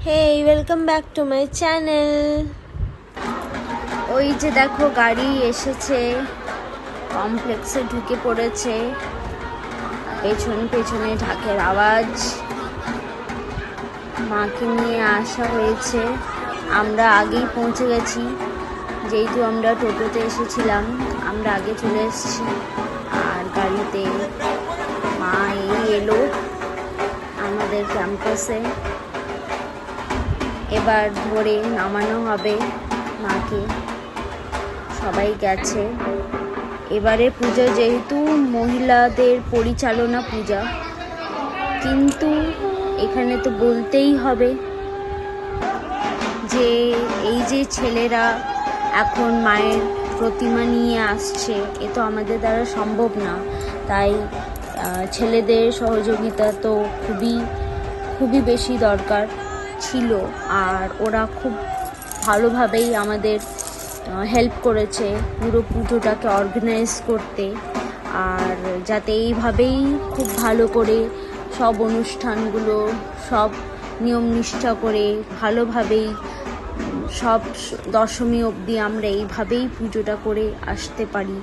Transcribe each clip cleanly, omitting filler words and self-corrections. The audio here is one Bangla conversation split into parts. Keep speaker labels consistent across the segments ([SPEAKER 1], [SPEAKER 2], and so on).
[SPEAKER 1] Hey, welcome back to my channel. ওই যে দেখো গাড়ি এসেছে, কমপ্লেক্সে ঢুকে পড়েছে। পেছনে ঢাকের আওয়াজ। মাকে নিয়ে আসা হয়েছে। আমরা আগেই পৌঁছে গেছি, যেহেতু আমরা টোটোতে এসেছিলাম আমরা আগে চলে এসেছি। আর গাড়িতে মা এই এলো আমাদের ক্যাম্পাসে। এবার ধরে নামানো হবে মাকে। সবাই গেছে। এবারে পূজা যেহেতু মহিলাদের পরিচালনা পূজা, কিন্তু এখানে তো বলতেই হবে যে এই যে ছেলেরা এখন মায়ের প্রতিমা নিয়ে আসছে, এ তো আমাদের দ্বারা সম্ভব না। তাই ছেলেদের সহযোগিতা তো খুবই বেশি দরকার ছিল। আর ওরা খুব ভালোভাবেই আমাদের হেল্প করেছে পুরো পুজোটাকে অর্গানাইজ করতে। আর যাতে এইভাবেই খুব ভালো করে সব অনুষ্ঠানগুলো সব নিয়ম নিষ্ঠা করে ভালোভাবেই সব দশমী অবধি আমরা এইভাবেই পুজোটা করে আসতে পারি।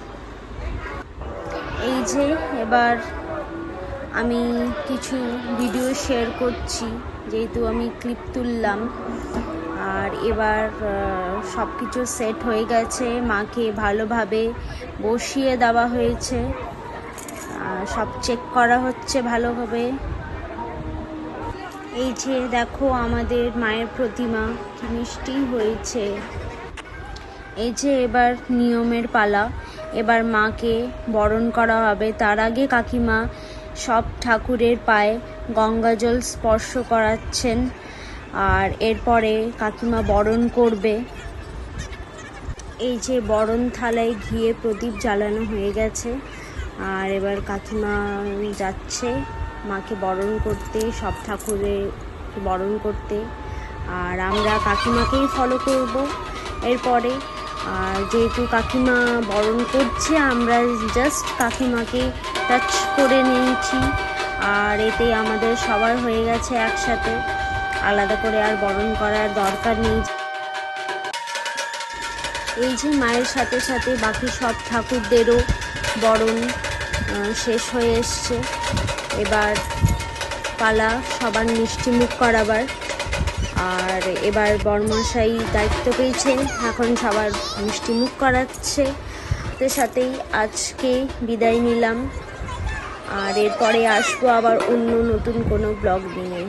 [SPEAKER 1] এই যে এবার আমি কিছু ভিডিও শেয়ার করছি, যেহেতু আমি ক্লিপ তুললাম। আর এবার সব কিছু সেট হয়ে গেছে, মাকে ভালোভাবে বসিয়ে দেওয়া হয়েছে, সব চেক করা হচ্ছে ভালোভাবে। এই যে দেখো আমাদের মায়ের প্রতিমা কি মিষ্টি হয়েছে। এই যে এবার নিয়মের পালা, এবার মাকে বরণ করা হবে। তার আগে কাকিমা সব ঠাকুরের পায়ে গঙ্গা জল স্পর্শ করাচ্ছেন। আর এরপরে কাকিমা বরণ করবে। এই যে বরণ থালায় ঘিয়ে প্রদীপ জ্বালানো হয়ে গেছে। আর এবার কাকিমা যাচ্ছে মাকে বরণ করতে, সব ঠাকুরের বরণ করতে। আর আমরা কাকিমাকেই ফলো করব এরপরে। আর যেহেতু কাকিমা বরণ করছে, আমরা জাস্ট কাকিমাকে টাচ করে নিয়েছি। আর এতে আমাদের সবার হয়ে গেছে একসাথে, আলাদা করে আর বরণ করার দরকার নেই। এই যে মায়ের সাথে সাথে বাকি সব ঠাকুরদেরও বরণ শেষ হয়ে এসছে। এবার পালা সবার মিষ্টি মুখ করাবার। আর এবার বরমশাই দায়িত্ব পেয়েছেন, এখন সবার মিষ্টি মুখ করাচ্ছে। সাথে সাথেই আজকে বিদায় নিলাম। আর এরপরে আসবো আবার অন্য নতুন কোনো ব্লগ নিয়ে।